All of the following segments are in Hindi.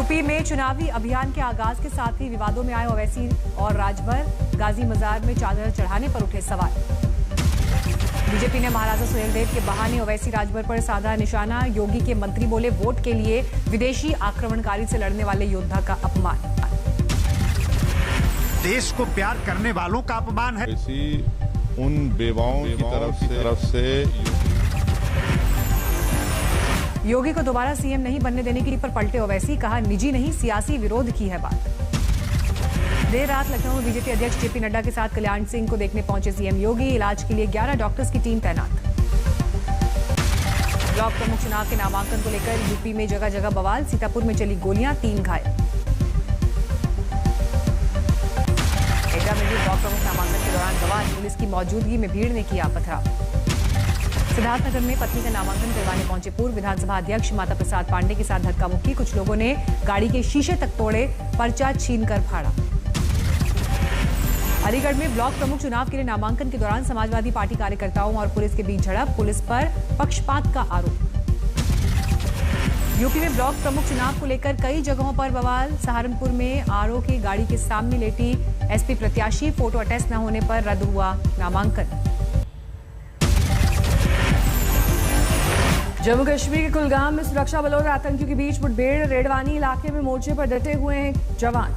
यूपी में चुनावी अभियान के आगाज के साथ ही विवादों में आए ओवैसी और राजभर गाजी मजार में चादर चढ़ाने पर उठे सवाल। बीजेपी ने महाराजा सुहेलदेव के बहाने ओवैसी राजभर पर साधा निशाना। योगी के मंत्री बोले वोट के लिए विदेशी आक्रमणकारी से लड़ने वाले योद्धा का अपमान। देश को प्यार करने वालों का अपमान है। उन बेवाओं की तरफ से योगी को दोबारा सीएम नहीं बनने देने की पर पलटे ओवैसी, कहा निजी नहीं सियासी विरोध की है बात। देर रात लखनऊ में बीजेपी अध्यक्ष जेपी नड्डा के साथ कल्याण सिंह को देखने पहुंचे सीएम योगी। इलाज के लिए 11 डॉक्टर्स की टीम तैनात। ब्लॉक प्रमुख चुनाव के नामांकन को लेकर यूपी में जगह जगह बवाल। सीतापुर में चली गोलियां, 3 घायल। एटा में भी ब्लॉक प्रमुख नामांकन के दौरान बवाल। पुलिस की मौजूदगी में भीड़ ने किया पथराव। सिद्धार्थनगर में पत्नी का नामांकन करवाने पहुंचे पूर्व विधानसभा अध्यक्ष माता प्रसाद पांडे के साथ धक्का मुक्की। कुछ लोगों ने गाड़ी के शीशे तक तोड़े, पर्चा छीनकर फाड़ा। अलीगढ़ में ब्लॉक प्रमुख चुनाव के लिए नामांकन के दौरान समाजवादी पार्टी कार्यकर्ताओं और पुलिस के बीच झड़प। पुलिस पर पक्षपात का आरोप। यूपी में ब्लॉक प्रमुख चुनाव को लेकर कई जगहों पर बवाल। सहारनपुर में आरओ की गाड़ी के सामने लेटी एसपी प्रत्याशी। फोटो अटेस्ट न होने पर रद्द हुआ नामांकन। जम्मू कश्मीर के कुलगाम में सुरक्षा बलों और आतंकियों के बीच मुठभेड़। रेडवानी इलाके में मोर्चे पर डटे हुए हैं जवान।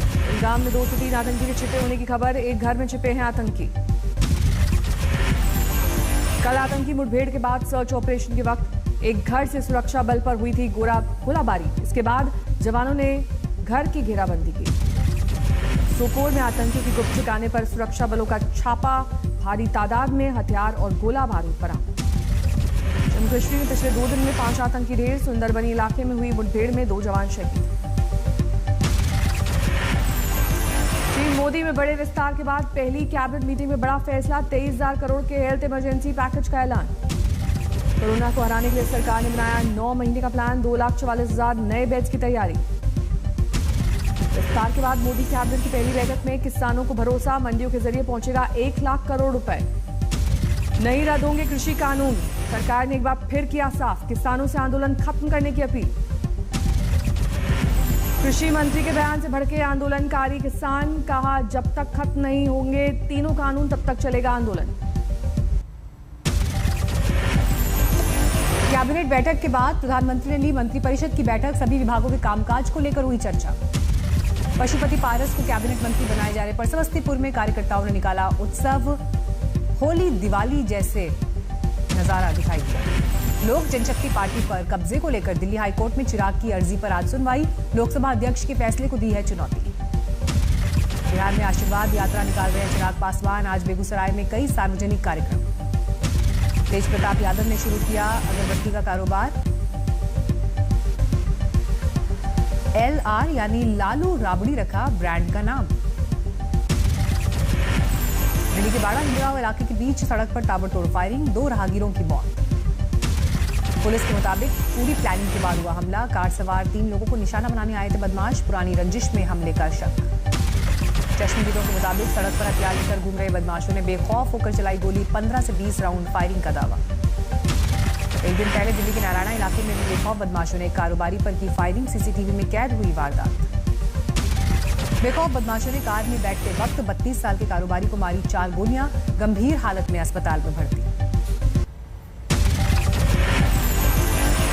कुलगाम में 2 से 3 आतंकी के छिपे होने की खबर। एक घर में छिपे हैं आतंकी। कल आतंकी मुठभेड़ के बाद सर्च ऑपरेशन के वक्त एक घर से सुरक्षा बल पर हुई थी गोलाबारी। इसके बाद जवानों ने घर की घेराबंदी की। सोपोर में आतंकियों की गुप्त ठिकाने पर सुरक्षा बलों का छापा। भारी तादाद में हथियार और गोला बारूद बरामद। जम्मू कश्मीर में पिछले 2 दिन में 5 आतंकी ढेर। सुंदरबनी इलाके में हुई मुठभेड़ में 2 जवान शहीद। पीएम मोदी में बड़े विस्तार के बाद पहली कैबिनेट मीटिंग में बड़ा फैसला। 23,000 करोड़ के हेल्थ इमरजेंसी पैकेज का ऐलान। कोरोना को हराने के लिए सरकार ने बनाया 9 महीने का प्लान। 2,44,000 नए बेड्स की तैयारी। विस्तार के बाद मोदी कैबिनेट की पहली बैठक में किसानों को भरोसा। मंडियों के जरिए पहुंचेगा 1 लाख करोड़ रुपए। नहीं रद्द होंगे कृषि कानून। सरकार ने एक बार फिर किया साफ, किसानों से आंदोलन खत्म करने की अपील। कृषि मंत्री के बयान से भड़के आंदोलनकारी किसान। कहा जब तक खत्म नहीं होंगे तीनों कानून तब तक चलेगा आंदोलन। कैबिनेट बैठक के बाद प्रधानमंत्री ने ली मंत्रिपरिषद की बैठक। सभी विभागों के कामकाज को लेकर हुई चर्चा। पशुपति पारस को कैबिनेट मंत्री बनाए जाने पर समस्तीपुर में कार्यकर्ताओं ने निकाला उत्सव। होली दिवाली जैसे नजारा दिखाई दिया। लोक जनशक्ति पार्टी पर कब्जे को लेकर दिल्ली हाईकोर्ट में चिराग की अर्जी पर आज सुनवाई। लोकसभा अध्यक्ष के फैसले को दी है चुनौती। बिहार में आशीर्वाद यात्रा निकाल रहे हैं चिराग पासवान। आज बेगूसराय में कई सार्वजनिक कार्यक्रम। तेज प्रताप यादव ने शुरू किया अगरबत्ती का कारोबार। LR यानी लालू राबड़ी रखा ब्रांड का नाम। दिल्ली के बाड़ा हिंदुराव इलाके के बीच सड़क पर ताबड़तोड़ फायरिंग। 2 राहगीरों की मौत। पुलिस के मुताबिक पूरी प्लानिंग के बाद हुआ हमला। कार सवार 3 लोगों को निशाना बनाने आए थे बदमाश। पुरानी रंजिश में हमले का शक। चश्मदीदों के मुताबिक सड़क पर हथियार लेकर घूम रहे बदमाशों ने बेखौफ होकर चलाई गोली। 15 से 20 राउंड फायरिंग का दावा। एक दिन पहले दिल्ली के नारायणा इलाके में भी बेखौफ बदमाशों ने कारोबारी पर की फायरिंग। सीसीटीवी में कैद हुई वारदात। बेखौफ बदमाशों ने कार में बैठते वक्त 32 साल के कारोबारी को मारी 4 गोलियां। गंभीर हालत में अस्पताल में भर्ती।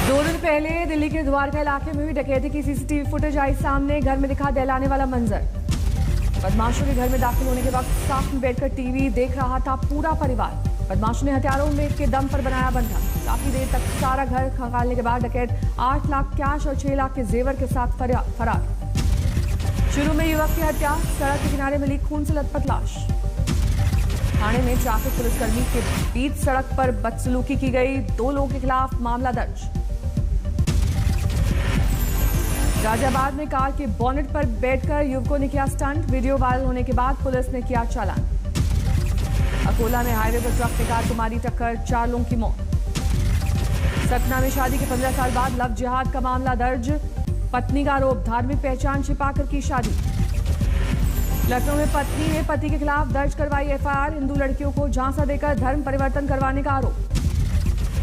2 दिन पहले दिल्ली के द्वारका इलाके में हुई डकैती की सीसीटीवी फुटेज आई सामने। घर में दिखा दहलाने वाला मंजर। बदमाशों के घर में दाखिल होने के वक्त साथ में बैठकर टीवी देख रहा था पूरा परिवार। बदमाशों ने हथियारों में के दम पर बनाया बंधन। काफी देर तक सारा घर खंगालने के बाद डकैत 8 लाख कैश और 6 लाख के जेवर के साथ फरार। शुरू में युवक की हत्या। सड़क के किनारे मिली खून से लथपथ लाश। थाने में ट्रैफिक पुलिसकर्मी के बीच सड़क पर बदसलूकी की गई। 2 लोगों के खिलाफ मामला दर्ज। गाजियाबाद में कार के बोनेट पर बैठकर युवकों ने किया स्टंट। वीडियो वायरल होने के बाद पुलिस ने किया चालान। अकोला में हाईवे पर ट्रक ने कार को मारी टक्कर। 4 लोगों की मौत। सतना में शादी के 15 साल बाद लव जिहाद का मामला दर्ज। पत्नी का आरोप धार्मिक पहचान छिपाकर की शादी। लखनऊ में पत्नी ने पति के खिलाफ दर्ज करवाई एफआईआर। हिंदू लड़कियों को झांसा देकर धर्म परिवर्तन करवाने का आरोप।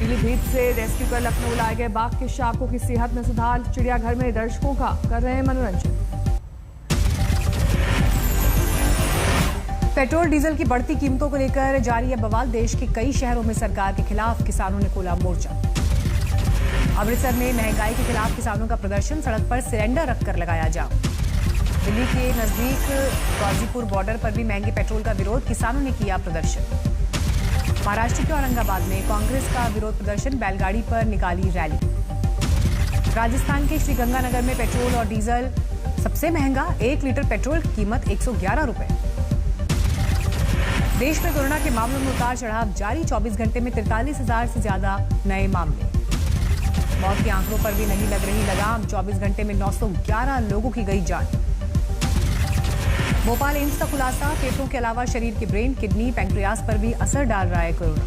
पीलीभीत से रेस्क्यू कर लखनऊ लाए गए बाघ के शावकों की सेहत में सुधार। चिड़ियाघर में दर्शकों का कर रहे हैं मनोरंजन। पेट्रोल डीजल की बढ़ती कीमतों को लेकर जारी है बवाल। देश के कई शहरों में सरकार के खिलाफ किसानों ने खोला मोर्चा। अमृतसर में महंगाई के खिलाफ किसानों का प्रदर्शन, सड़क पर सिलेंडर रखकर लगाया जाम। दिल्ली के नजदीक गाजीपुर बॉर्डर पर भी महंगे पेट्रोल का विरोध, किसानों ने किया प्रदर्शन। महाराष्ट्र के औरंगाबाद में कांग्रेस का विरोध प्रदर्शन, बैलगाड़ी पर निकाली रैली। राजस्थान के श्रीगंगानगर में पेट्रोल और डीजल सबसे महंगा, 1 लीटर पेट्रोल की कीमत 111 रुपए। देश में कोरोना के मामलों में उतार चढ़ाव जारी, 24 घंटे में 43,000 से ज्यादा नए मामले। मौत के आंकड़ों पर भी नहीं लग रही लगाम, 24 घंटे में 911 लोगों की गई जान। भोपाल एम्स का खुलासा, फेफड़ों के अलावा शरीर के ब्रेन, किडनी, पैंक्रियास पर भी असर डाल रहा है कोरोना।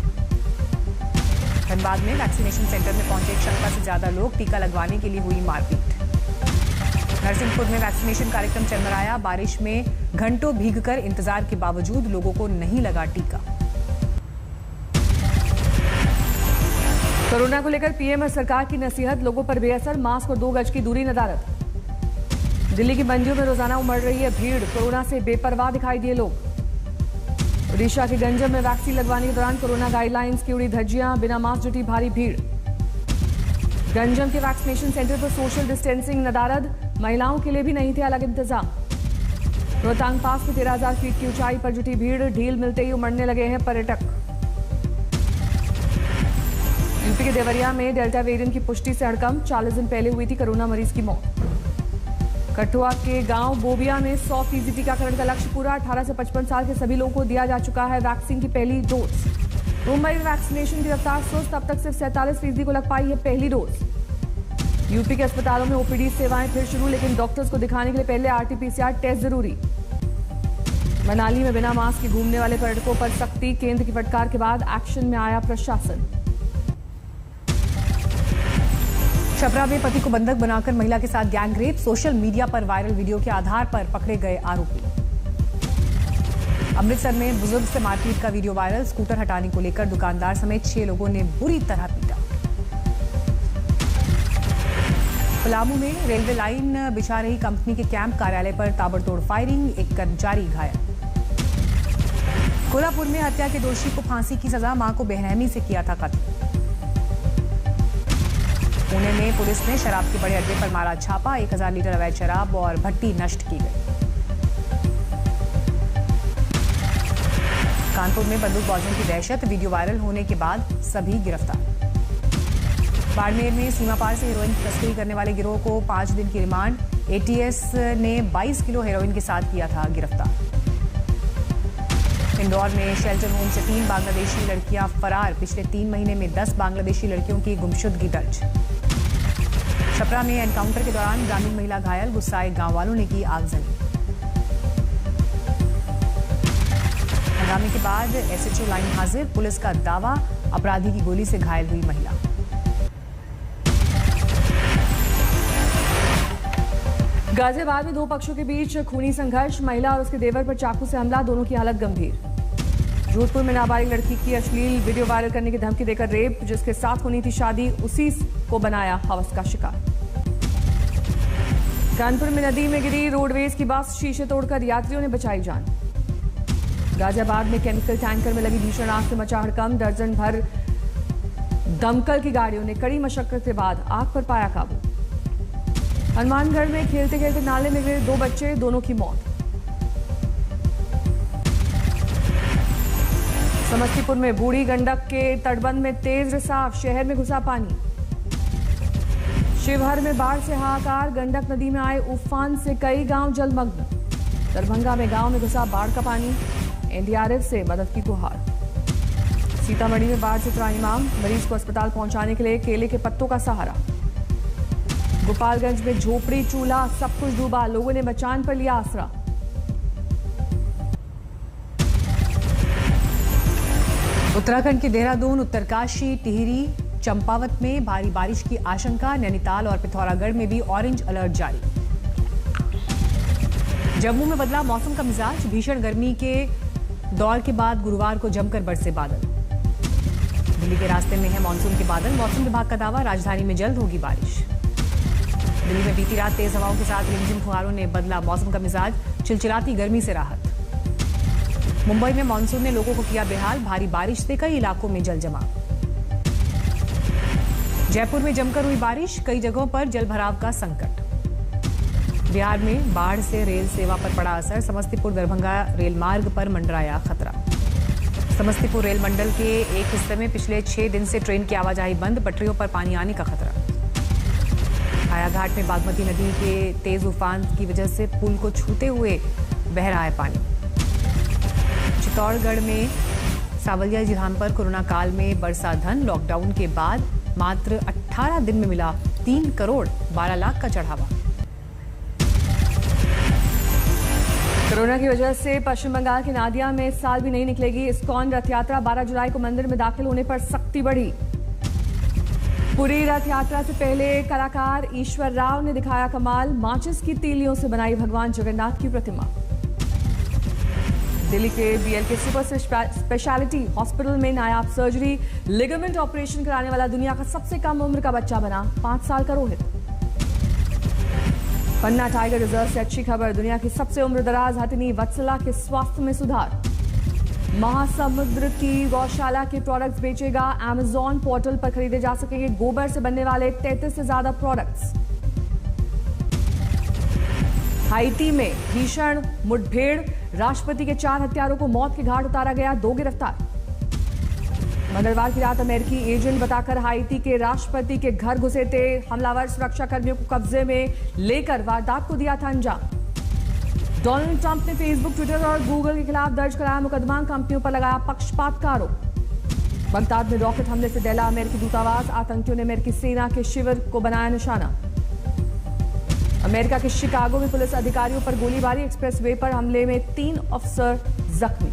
धनबाद में वैक्सीनेशन सेंटर में पहुंचे 1 क्षमता से ज्यादा लोग, टीका लगवाने के लिए हुई मारपीट। नरसिंहपुर में वैक्सीनेशन कार्यक्रम चरमराया, बारिश में घंटों भीगकर इंतजार के बावजूद लोगों को नहीं लगा टीका। कोरोना को लेकर पीएम और सरकार की नसीहत, लोगों पर बेअसर, मास्क और 2 गज की दूरी नदारद। दिल्ली की मंडियों में रोजाना उमड़ रही है भीड़, कोरोना से बेपरवाह दिखाई दिए लोग। ओडिशा के गंजम में वैक्सीन लगवाने के दौरान कोरोना गाइडलाइंस की उड़ी धज्जियां, बिना मास्क जुटी भारी भीड़। गंजम के वैक्सीनेशन सेंटर पर सोशल डिस्टेंसिंग नदारद, महिलाओं के लिए भी नहीं थे अलग इंतजाम। रोहतांग पास में 13,000 फीट की ऊंचाई पर जुटी भीड़, ढील मिलते ही उमड़ने लगे हैं पर्यटक। यूपी के देवरिया में डेल्टा वेरिएंट की पुष्टि से हड़कंप, 40 दिन पहले हुई थी कोरोना मरीज की मौत। कठुआ के गांव बोबिया में 100% टीकाकरण का लक्ष्य पूरा, 18 से 55 साल के सभी लोगों को दिया जा चुका है वैक्सीन की पहली डोज। मुंबई में वैक्सीनेशन की रफ्तार सुस्त, अब तक सिर्फ 47% को लग पाई है पहली डोज। यूपी के अस्पतालों में ओपीडी सेवाएं फिर शुरू, लेकिन डॉक्टर्स को दिखाने के लिए पहले आरटीपीसीआर टेस्ट जरूरी। मनाली में बिना मास्क के घूमने वाले पर्यटकों पर सख्ती, केंद्र की फटकार के बाद एक्शन में आया प्रशासन। छपरा में पति को बंधक बनाकर महिला के साथ गैंग रेप, सोशल मीडिया पर वायरल वीडियो के आधार पर पकड़े गए आरोपी। अमृतसर में बुजुर्ग से मारपीट का वीडियो वायरल, स्कूटर हटाने को लेकर दुकानदार समेत 6 लोगों ने बुरी तरह पीटा। पलामू में रेलवे लाइन बिछा रही कंपनी के कैंप कार्यालय पर ताबड़तोड़ फायरिंग, एक कर्मचारी घायल। कोल्हापुर में हत्या के दोषी को फांसी की सजा, मां को बेरहमी से किया था कत्ल। पुणे में पुलिस ने शराब के बड़े अड्डे पर मारा छापा, 1000 लीटर अवैध शराब और भट्टी नष्ट की गई। कानपुर में बंदूकबाजों की दहशत, वीडियो वायरल होने के बाद सभी गिरफ्तार। बाड़मेर में सीमा पार से हेरोइन की तस्करी करने वाले गिरोह को 5 दिन की रिमांड, एटीएस ने 22 किलो हेरोइन के साथ किया था गिरफ्तार। इंदौर में शेल्टर होम से 3 बांग्लादेशी लड़कियां फरार, पिछले 3 महीने में 10 बांग्लादेशी लड़कियों की गुमशुदगी दर्ज। छपरा में एनकाउंटर के दौरान ग्रामीण महिला घायल, गुस्साए गांव वालों ने की आगजनी। हंगामे के बाद एसएचओ लाइन हाजिर, पुलिस का दावा, अपराधी की गोली से घायल हुई महिला। गाजियाबाद में 2 पक्षों के बीच खूनी संघर्ष, महिला और उसके देवर पर चाकू से हमला, दोनों की हालत गंभीर। जोधपुर में नाबालिग लड़की की अश्लील वीडियो वायरल करने की धमकी देकर रेप, जिसके साथ होनी थी शादी, उसी को बनाया हवस का शिकार। कानपुर में नदी में गिरी रोडवेज की बस, शीशे तोड़कर यात्रियों ने बचाई जान। गाजियाबाद में केमिकल टैंकर में लगी भीषण आग से मचा हड़कंप, दर्जन भर दमकल की गाड़ियों ने कड़ी मशक्कत के बाद आग पर पाया काबू। हनुमानगढ़ में खेलते खेलते नाले में गिरे 2 बच्चे, दोनों की मौत। समस्तीपुर में बूढ़ी गंडक के तटबंध में तेज रिसाव, शहर में घुसा पानी। शिवहर में बाढ़ से हाहाकार, गंडक नदी में आए उफान से कई गांव जलमग्न। दरभंगा में गांव में घुसा बाढ़ का पानी, एनडीआरएफ से मदद की गुहार। सीतामढ़ी में बाढ़ से त्राहिमाम, मरीज को अस्पताल पहुंचाने के लिए केले के पत्तों का सहारा। गोपालगंज में झोपड़ी चूल्हा सब कुछ डूबा, लोगों ने मचान पर लिया आसरा। उत्तराखंड के देहरादून, उत्तरकाशी, टिहरी, चंपावत में भारी बारिश की आशंका, नैनीताल और पिथौरागढ़ में भी ऑरेंज अलर्ट जारी। जम्मू में बदला मौसम का मिजाज, भीषण गर्मी के दौर के बाद गुरुवार को जमकर बरसे बादल। दिल्ली के रास्ते में है मानसून के बादल। मौसम विभाग का दावा, राजधानी में जल्द होगी बारिश। दिल्ली में बीती रात तेज हवाओं के साथ रिमझिम फुहारों ने बदला मौसम का मिजाज, चिलचिलाती गर्मी से राहत। मुंबई में मानसून ने लोगों को किया बेहाल, भारी बारिश से कई इलाकों में जल जमाव। जयपुर में जमकर हुई बारिश, कई जगहों पर जलभराव का संकट। बिहार में बाढ़ से रेल सेवा पर पड़ा असर, समस्तीपुर दरभंगा रेल मार्ग पर मंडराया खतरा। समस्तीपुर रेल मंडल के एक हिस्से में पिछले 6 दिन से ट्रेन की आवाजाही बंद, पटरियों पर पानी आने का खतरा। हायाघाट में बागमती नदी के तेज उफान की वजह से पुल को छूते हुए बह रहा है पानी। चित्तौड़गढ़ में सावलिया जी धाम पर कोरोना काल में बरसा धन, लॉकडाउन के बाद मात्र 18 दिन में मिला 3 करोड़ 12 लाख का चढ़ावा। कोरोना की वजह से पश्चिम बंगाल के नादिया में इस साल भी नहीं निकलेगी इस्कॉन रथ यात्रा। 12 जुलाई को मंदिर में दाखिल होने पर सख्ती बढ़ी। पूरी रथ यात्रा से पहले कलाकार ईश्वर राव ने दिखाया कमाल, माचिस की तीलियों से बनाई भगवान जगन्नाथ की प्रतिमा। दिल्ली के BLK सुपर स्पेशलिटी हॉस्पिटल में नायाब सर्जरी, लिगामेंट ऑपरेशन कराने वाला दुनिया का सबसे कम उम्र का बच्चा बना, 5 साल का रोहित। पन्ना टाइगर रिजर्व से अच्छी खबर, दुनिया की सबसे उम्रदराज हथिनी वत्सला के स्वास्थ्य में सुधार। महासमुद्र की गौशाला के प्रोडक्ट्स बेचेगा Amazon पोर्टल पर खरीदे जा सकेंगे गोबर से बनने वाले 33 से ज्यादा प्रोडक्ट्स। हाइती में भीषण मुठभेड़, राष्ट्रपति के 4 हत्यारों को मौत के घाट उतारा गया, 2 गिरफ्तार। मंगलवार की रात अमेरिकी एजेंट बताकर हाइती के राष्ट्रपति के घर घुसे थे हमलावर, सुरक्षा कर्मियों को कब्जे में लेकर वारदात को दिया था अंजाम। डोनाल्ड ट्रंप ने फेसबुक, ट्विटर और गूगल के खिलाफ दर्ज कराया मुकदमा, कंपनियों पर लगाया पक्षपात का आरोप। बगदाद में रॉकेट हमले से दहला अमेरिकी दूतावास, आतंकियों ने अमेरिकी सेना के शिविर को बनाया निशाना। अमेरिका के शिकागो में पुलिस अधिकारियों पर गोलीबारी, एक्सप्रेस वे पर हमले में 3 अफसर जख्मी।